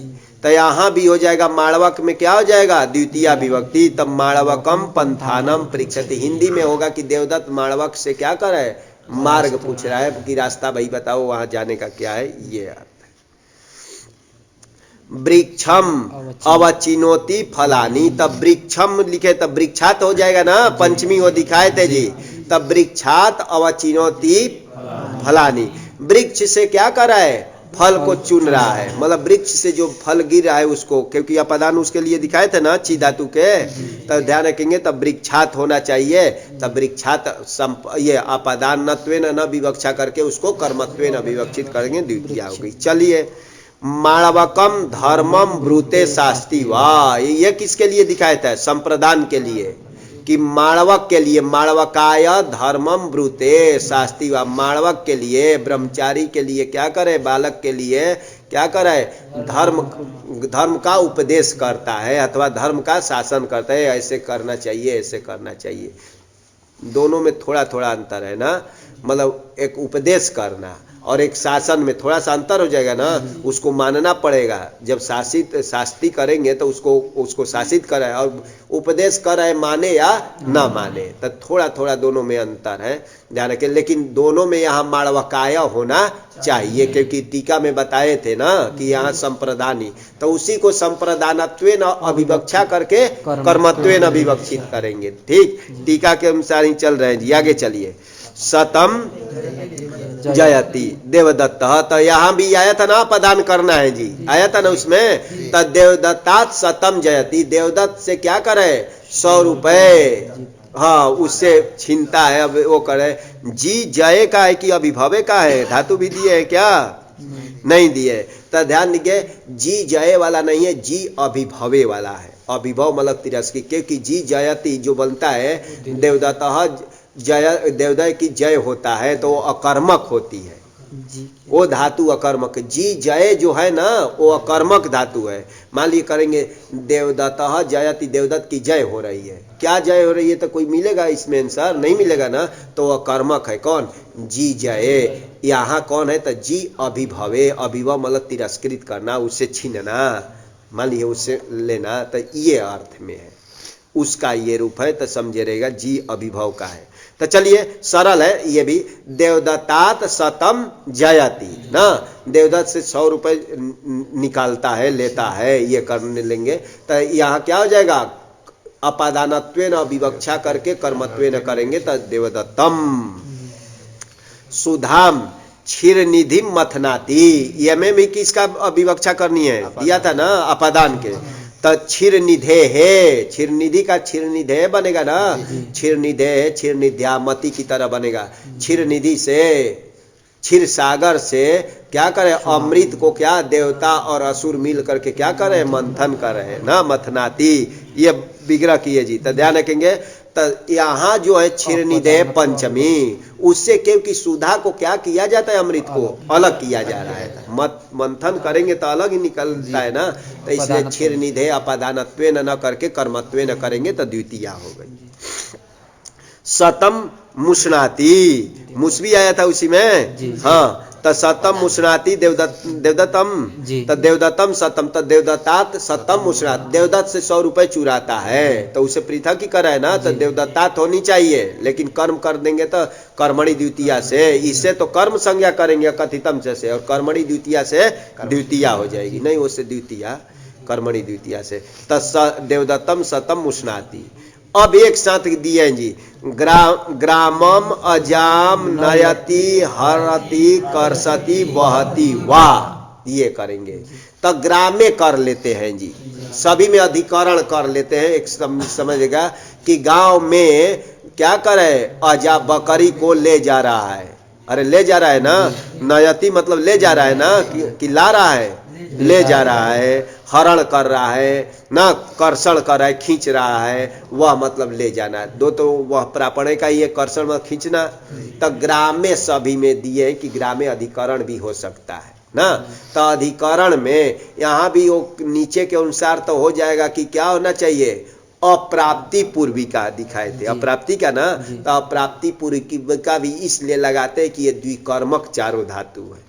तो यहाँ भी हो जाएगा, माणवक में क्या हो जाएगा, द्वितीय विभक्ति, तब माणवकम पंथानम पृच्छति। हिंदी में होगा कि देवदत्त माणवक से क्या कर रहा है, मार्ग पूछ रहा है कि रास्ता भाई बताओ वहां जाने का क्या है, ये वृक्षम अवचिनोति फलानी, तब वृक्षम लिखे तब वृक्षात हो जाएगा ना, पंचमी वो दिखाए थे जी। तब वृक्षात अवचिनोति फलानी, वृक्ष से क्या कर रहा है, फल को चुन रहा है, मतलब वृक्ष से जो फल गिर रहा है उसको, क्योंकि अपादान उसके लिए दिखाए थे ना ची धातु के। तब ध्यान रखेंगे, तब वृक्षात होना चाहिए, तब वृक्षात ये अपादानत्वेन न विवक्षा करके उसको कर्मत्वेन विवक्षित करेंगे, द्वितीय हो गई। चलिए माणवकम धर्मम ब्रूते शास्ति, वाह ये किसके लिए दिखाया था, संप्रदान के लिए, कि माणवक के लिए, माणवकाय धर्मम ब्रूते शास्ति, वाह माणवक के लिए, ब्रह्मचारी के लिए क्या करे, बालक के लिए क्या करे, धर्म का उपदेश करता है अथवा धर्म का शासन करता है, ऐसे करना चाहिए, ऐसे करना चाहिए। दोनों में थोड़ा थोड़ा अंतर है ना, मतलब एक उपदेश करना और एक शासन में थोड़ा सा अंतर हो जाएगा ना, उसको मानना पड़ेगा। जब शास्ति करेंगे तो उसको शासित कराए, और उपदेश कराए माने या ना माने, तो थोड़ा थोड़ा दोनों में अंतर है, ध्यान रखें। लेकिन दोनों में यहाँ माणवकाय होना चाहिए, क्योंकि टीका में बताए थे ना कि यहाँ संप्रदानी, तो उसी को संप्रदानत्वेन अविवक्षा करके कर्मत्वेन अविवक्षित करेंगे। ठीक, टीका के अनुसार ही चल रहे हैं जी, आगे चलिए। शतम जयति देवदत्त, तो यहाँ भी आया था ना प्रदान करना है जी, आया था ना उसमें। तो देवदत्तात शतम जयति, देवदत्त से क्या करे, 100 रुपए, हाँ उससे छीनता है। अब वो करे, जी जय का है कि अभिभवे का है, धातु भी दिए है क्या, नहीं दिए। तो ध्यान दीजिए, जी जय वाला नहीं है, जी अभिभवे वाला है। अभिभव मतलब तिरस्की, क्योंकि जी जयति जो बनता है देवदत्त जय, देवदय की जय होता है तो वो अकर्मक होती है, वो धातु अकर्मक। जी जय जो है ना वो अकर्मक धातु है। मान लीजिए करेंगे देवदत्तः जयति, देवदत्त की जय हो रही है, क्या जय हो रही है, तो कोई मिलेगा इसमें आंसर, नहीं मिलेगा ना, तो वो अकर्मक है कौन, जी जय। यहाँ कौन है, तो जी अभिभवे, अभिभव मतलब तिरस्कृत करना, उससे छीनना, मान लीजिए उससे लेना, तो ये अर्थ में है, उसका ये रूप है, तो समझे रहेगा जी अभिभव का है। तो चलिए सरल है ये भी, देवदत्तात शतम जयति ना, देवदत्त से 100 रुपए निकालता है, लेता है, ये करने लेंगे। तो यहाँ क्या हो जाएगा, अपादानत्वेन विवक्षा करके कर्मत्वेन करेंगे तो देवदत्तम। सुधाम क्षीर निधि मथनाती, ये में भी किसका विवक्षा करनी है, दिया था ना अपादान के, तो क्षीर निधे है, क्षीर निधि का क्षीर निधे बनेगा ना, क्षीर निधे क्षीर निध्यामति की तरह बनेगा। क्षीर निधि से, क्षीर सागर से क्या करे, अमृत को क्या देवता और असुर मिल करके क्या करे, मंथन कर रहे ना, मथनाती, ये विग्रह किए जी। तो ध्यान रखेंगे, तो यहाँ जो है क्षीर निधे पंचमी, उससे क्योंकि सुधा को क्या किया जाता है, अमृत को अलग किया जा रहा है, मंथन करेंगे तो अलग ही निकलता है ना, तो इसलिए क्षीर निधे अपादानत्वेन न करके कर्मत्वेन करेंगे तो द्वितीया हो गई। सतम मुष्णाति, मुस भी आया था उसी में, हाँ, तो सतम मुष्णाति देवदत्तम, तो देवदत्तम सतम, तो देवदत्तात सतम मुष्णात, देवदत्त से 100 रुपए चुराता है तो उसे पृथक ही करा है ना, तो देवदत्तात होनी चाहिए, लेकिन कर्म कर देंगे तो कर्मणि द्वितीया से, इससे तो कर्म संज्ञा करेंगे कथितम से, और कर्मणि द्वितीया से द्वितीया हो जाएगी, नहीं उससे द्वितीया, कर्मणि द्वितीया से, तो देवदत्तम सतम मुष्णाति। अब एक साथ दिए हैं जी, ग्रामम अजाम नयति हरति कर्षति वहति वा, ये करेंगे तो ग्रामे कर लेते हैं जी, सभी में अधिकरण कर लेते हैं। एक समझेगा कि गांव में क्या करे, अजा बकरी को ले जा रहा है, अरे ले जा रहा है ना, नयति मतलब ले जा रहा है ना, कि ला रहा है, ले जा रहा है, हरण कर रहा है ना, कर्षण कर रहा है, खींच रहा है, वह मतलब ले जाना, दो तो वह प्रापणे का ही है, कर्षण मतलब खींचना। तो ग्रामे सभी में दिए हैं कि ग्रामे अधिकरण भी हो सकता है ना, तो अधिकरण में यहाँ भी वो नीचे के अनुसार तो हो जाएगा कि क्या होना चाहिए, अप्राप्ति पूर्विका दिखाए थे, अप्राप्ति का ना, तो अप्राप्ति पूर्विका भी इसलिए लगाते हैं कि ये द्विकर्मक चारों धातु है,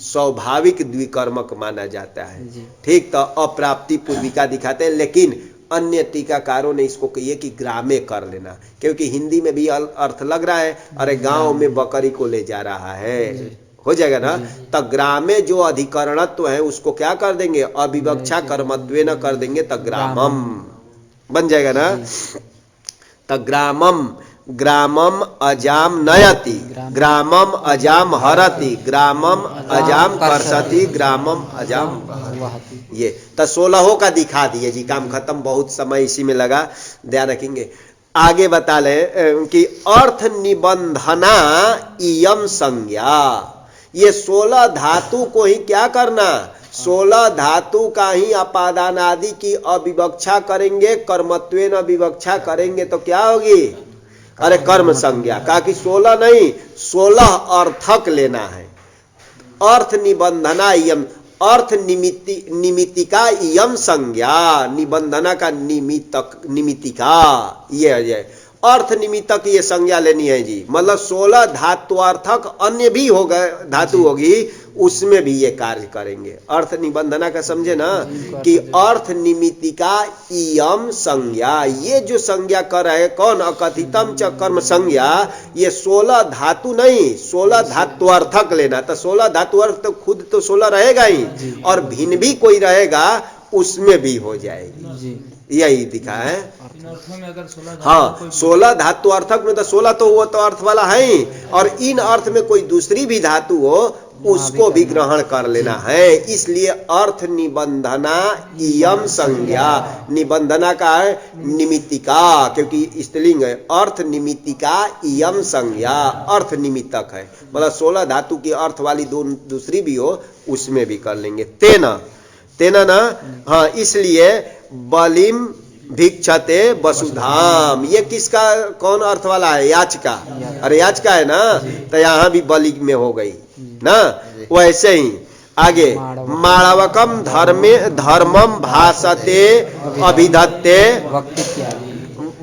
स्वाभाविक द्विकर्मक माना जाता है, ठीक, तो अप्राप्ति पूर्विका दिखाते हैं, लेकिन अन्य टीकाकारों ने इसको कहिए कि ग्रामे कर लेना, क्योंकि हिंदी में भी अर्थ लग रहा है, अरे गांव में बकरी को ले जा रहा है, हो जाएगा ना, तो ग्रामे जो अधिकरणत्व है उसको क्या कर देंगे, अविवक्षा कर्मत्वेन कर देंगे, तो ग्रामम बन जाएगा ना, तो ग्रामम, ग्रामम अजाम नयति, ग्रामम अजाम हरति, ग्रामम अजाम कर्षति, ग्रामम अजाम, ये तो 16 का दिखा दिए जी, काम खत्म, बहुत समय इसी में लगा, ध्यान रखेंगे। आगे बता ले कि अर्थ निबंधना इयम संज्ञा, ये 16 धातु को ही क्या करना, 16 धातु का ही अपादान आदि की अविवक्षा करेंगे, कर्मत्वेन अविवक्षा करेंगे तो क्या होगी, अरे कर्म संज्ञा का, कि 16 नहीं 16 अर्थक लेना है, अर्थ निबंधना यम, अर्थ निमित्तिका यम संज्ञा, निबंधना का निमित्तक, निमित्तिका ये है जाए, अर्थ निमित्तक ये संज्ञा लेनी है जी, मतलब 16 धात्वार्थक अन्य भी होगा, धातु होगी उसमें भी ये कार्य करेंगे। अर्थ निबंधना का समझे ना, कि अर्थ निमित्तिका इयम संज्ञा, ये जो संज्ञा कर रहे हैं कौन, अकथितम च कर्म संज्ञा, ये 16 धातु नहीं 16 धात्वार्थक लेना, तो 16 धातुअर्थ तो खुद तो 16 रहेगा ही, और भिन्न भी कोई रहेगा उसमें भी हो जाएगी, यही दिखा है। हाँ 16 धातु अर्थक में तो 16 तो वो तो अर्थ वाला है ही, और इन अर्थ में कोई दूसरी भी धातु हो उसको भी ग्रहण कर लेना है, इसलिए अर्थ निबंधना इयम संज्ञा, निबंधना का है निमित्तिका, क्योंकि स्त्रीलिंग है, अर्थ निमित्तिका इयम संज्ञा, अर्थ निमित्तक है, मतलब 16 धातु की अर्थ वाली दूसरी भी हो उसमें भी कर लेंगे। तेना, तेना ना, हाँ इसलिए बलिम भिक्षते वसुधाम, ये किसका कौन अर्थ वाला है, याचका, अरे याचका है ना, तो यहाँ भी बलि में हो गई ना, वैसे ही आगे माणवकम धर्मे धर्मम भाषते अभिधत्ते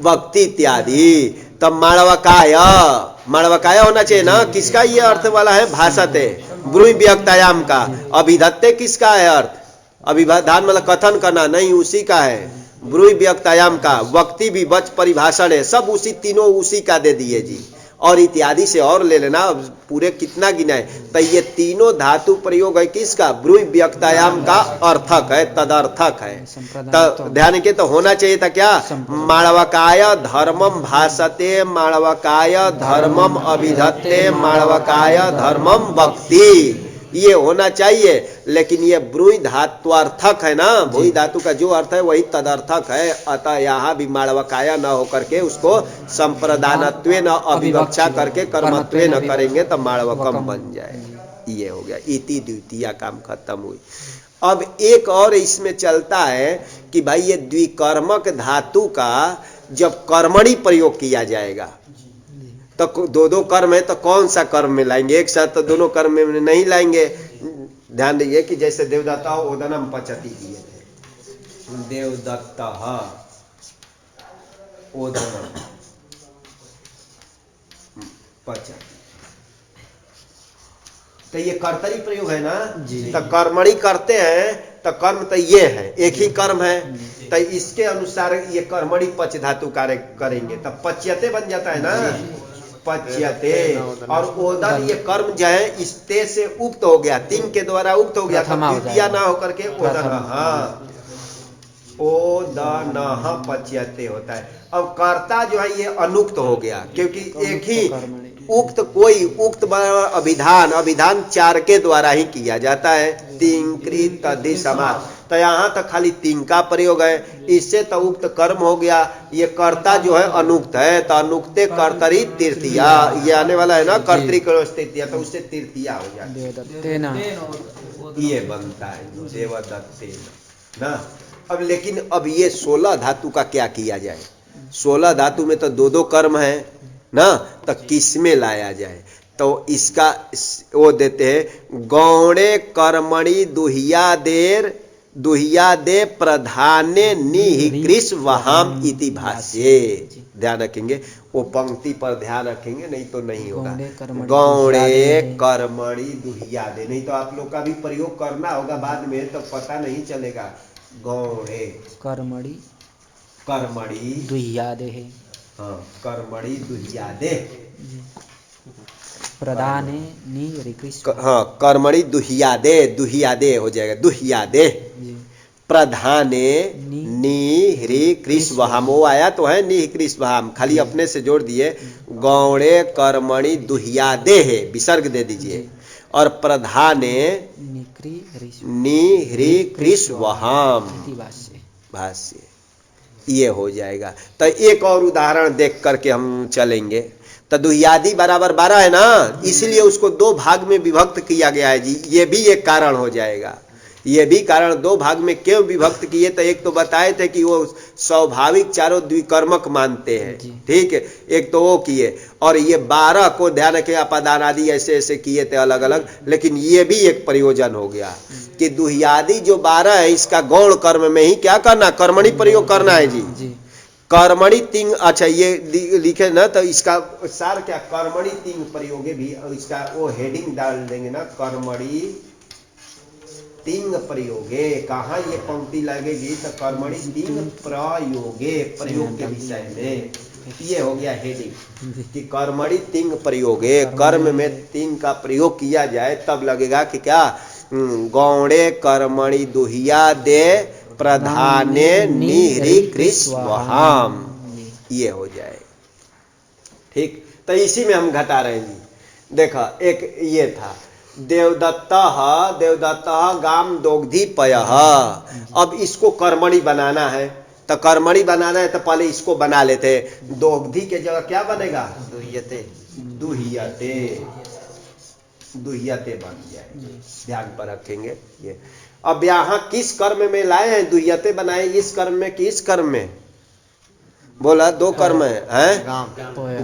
वक्ति इत्यादि, तब माणवकाय, माणवकाय होना चाहिए ना, किसका ये अर्थ वाला है, भाषते ब्रूहि व्यक्तायाम का, अभिधत्ते किसका है अर्थ, अभिधान मतलब कथन करना, नहीं उसी का है, ब्रूहि व्यक्तायाम का, वक्ति भी वच परिभाषण है, सब उसी तीनों उसी का दे दिए जी, और इत्यादि से और ले लेना, अब पूरे कितना गिना है। तो ये तीनों धातु प्रयोग है किसका, ब्रूहि व्यक्तायाम का अर्थक है, तदर्थक है। तो ध्यान के तो होना चाहिए था क्या, माणवकाय धर्मम भासते माणवकाय धर्मम अभिधत्ते माणवकाय धर्मम वक्ति, ये होना चाहिए। लेकिन ये ब्रूहि धात्वार्थक है ना, ब्रूहि धातु का जो अर्थ है वही तदर्थक है। अतः यहाँ भी माणवकाया न होकर के उसको संप्रदानत्वे न अविवक्षा करके कर्मत्वे न करेंगे तो माणवकम बन जाए। ये हो गया, इति द्वितीया काम खत्म हुई। अब एक और इसमें चलता है कि भाई ये द्विकर्मक धातु का जब कर्मणि प्रयोग किया जाएगा तो दो दो कर्म है, तो कौन सा कर्म में लाएंगे, एक साथ तो दोनों कर्म में नहीं लाएंगे। ध्यान दीजिए कि जैसे देवदत्ता ओदनम पचती दिए थे, देवदत्ता ओदनम पचती, तो ये कर्तरी प्रयोग है ना, तो कर्मणि करते हैं तो कर्म तो ये है, एक ही कर्म है, तो इसके अनुसार ये कर्मणि पच धातु कार्य करेंगे, तब पच्यते बन जाता है ना, पच्यते। और ओदन ये कर्म जो है इस्ते से उक्त हो गया, तिंग के द्वारा उक्त हो गया, तब द्वितीया ना होकर के ओदन ओदन पच्यते होता है। अब कर्ता जो है ये अनुक्त हो गया, क्योंकि एक ही उक्त कोई उक्त अभिधान, अभिधान चार के द्वारा ही किया जाता है, तिंग कृत तद्धि समास, तो यहाँ तक खाली तिंग का प्रयोग है, इससे तो उक्त कर्म हो गया। ये कर्ता जो है अनुक्त है, तो अनुक्ते कर्तरी तृतीया, ये आने वाला है ना कर्तृकर्म तृतीया, तो उससे तृतीया हो जाता है, ये बनता है देवदत्तेन ना। अब लेकिन अब ये 16 धातु का क्या किया जाए, 16 धातु में तो दो दो कर्म है ना, तो किस में लाया जाए, तो इसका वो देते हैं गौणे कर्मणि दुहिया दे प्रधाने निहिकृष वहाम इति भाष्ये। ध्यान रखेंगे, वो पंक्ति पर ध्यान रखेंगे, नहीं तो नहीं होगा। गौणे कर्मणि दुहिया दे, नहीं तो आप लोग का भी प्रयोग करना होगा बाद में, तो पता नहीं चलेगा। गौणे कर्मणि दुह्यादे, हाँ कर्मणि दुह्यादे प्रधाने निरिकृष, हाँ कर्मणि दुह्यादे हो जाएगा, दुह्यादे प्रधाने निहृकृष्वहाम, वो आया तो है निहृकृष्वहाम, खाली अपने से जोड़ दिए। गौणे कर्मणि दुह्यादे है, विसर्ग दे दीजिए, और प्रधाने निहृकृष्वहाम भाष्य, ये हो जाएगा। तो एक और उदाहरण देख करके हम चलेंगे। तो दुह्यादि बराबर 12 है ना, इसलिए उसको दो भाग में विभक्त किया गया है जी, ये भी एक कारण हो जाएगा। ये भी कारण, दो भाग में क्यों विभक्त किए, तो एक तो बताए थे कि वो स्वाभाविक चारों द्विकर्मक मानते हैं, ठीक है, एक तो वो किए, और ये 12 को ध्यान रखें अपादान आदि ऐसे ऐसे किए थे अलग अलग। लेकिन ये भी एक प्रयोजन हो गया कि दुह्यादि जो 12 है इसका गौण कर्म में ही क्या करना, कर्मणि प्रयोग करना है जी। कर्मणि तिंग, अच्छा ये लिखे ना, तो इसका सार क्या, कर्मणि तिंग प्रयोगे भी, और इसका वो हेडिंग डाल देंगे ना, कर्मणि तिंग प्रयोगे। कहाँ ये पंक्ति लगेगी, तो कर्मणि तिंग प्रयोगे, प्रयोग के विषय में, ये हो गया हेडिंग कि कर्मणि तिंग प्रयोगे, कर्म में तिंग का प्रयोग किया जाए तब लगेगा कि क्या, गौणे कर्मणि दुहिया दे प्रधाने निहृकृष्वहाम, ये हो जाए, ठीक। तो इसी में हम घटा रहे हैं जी। देखा, एक ये था देवदत्ता गाम दोग्धी पयः, अब इसको कर्मणि बनाना है, तो कर्मणि बनाना है तो पहले इसको बना लेते, दोग्धी के जगह क्या बनेगा, दुह्यते बन जाए, ध्यान पर रखेंगे ये। अब यहाँ किस कर्म में लाए हैं, दुह्यते बनाए, इस कर्म में कि इस कर्म में, बोला दो कर्म है,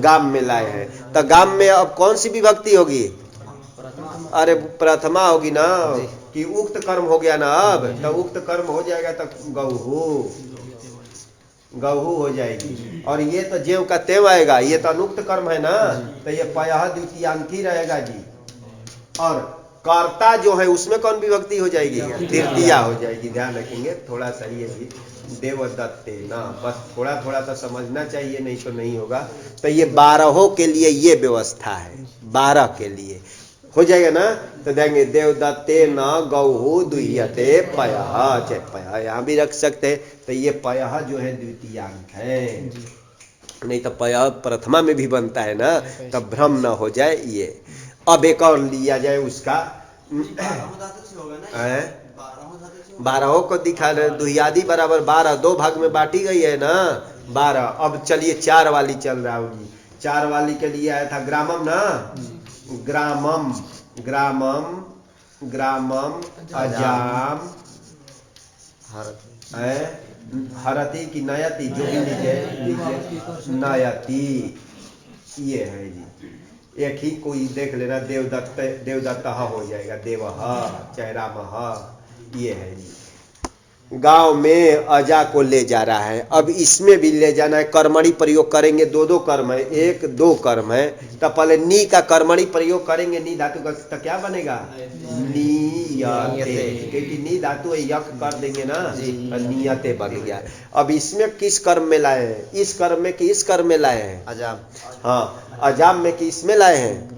गाम में लाए हैं, तो गाम में अब कौन सी विभक्ति होगी, अरे प्रथमा होगी ना, कि उक्त कर्म हो गया ना, अब तो उक्त कर्म हो जाएगा तो गहू हो जाएगी, और ये तो जेव का तेव आएगा, ये तो अनुक्त कर्म है ना, तो ये पयः द्वितीयांकी रहेगा जी। और कर्ता जो है उसमें कौन विभक्ति हो जाएगी? तृतीया हो जाएगी। ध्यान रखेंगे, थोड़ा सा ये जी देवदत्ते ना, बस थोड़ा थोड़ा तो समझना चाहिए, नहीं तो नहीं होगा। तो ये 12 के लिए ये व्यवस्था है, 12 के लिए हो जाएगा ना। तो देंगे देवदत्ते न गौ दुह्यते पयः, चाहे पयः यहाँ भी रख सकते हैं। तो ये पयः जो है द्वितीयांक है, नहीं तो पयः प्रथमा में भी बनता है ना, तब भ्रम न हो जाए ये। अब एक और लिया जाए उसका 12 को दिखा रहे, दुह्यादि बराबर 12, 2 भाग में बांटी गई है ना 12। अब चलिए 4 वाली चल रहा होगी। 4 वाली के लिए आया था ग्रामम ना, ग्रामम ग्रामम ग्रामम अजाम हरती की नयति, जो भी लीजिए नयति, ये है जी। एक ही कोई देख लेना, देवदत्त देवदत्त हो जाएगा, देवः चाहे रामः, ये है जी। गांव में अजा को ले जा रहा है, अब इसमें भी ले जाना है, कर्मणि प्रयोग करेंगे। 2 कर्म है, 1 2 कर्म है। तो पहले नी का कर्मणि प्रयोग करेंगे, नी धातु का, तो क्या बनेगा? नियते, क्योंकि नी धातु है, यक कर देंगे ना, नियते बन गया। अब इसमें किस कर्म में लाए हैं? इस कर्म में कि इस कर्म में लाए हैं? अजाम। हाँ, अजाम में कि इसमें लाए हैं?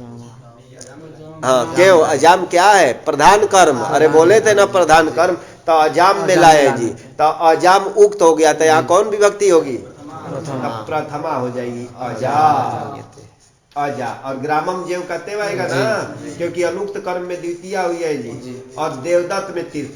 हाँ, क्यों? अजाम क्या है? प्रधान कर्म। अरे बोले थे ना प्रधान कर्म, तो अजाम में लाए जी। तो अजाम उक्त हो गया, तो यहाँ कौन विभक्ति होगी? प्रथमा हो जाएगी, अजा अजा। और ग्रामम जेव कहते हुएगा ना, क्योंकि अनुक्त कर्म में द्वितीया हुई है जी, और देवदत्त में तृतीया।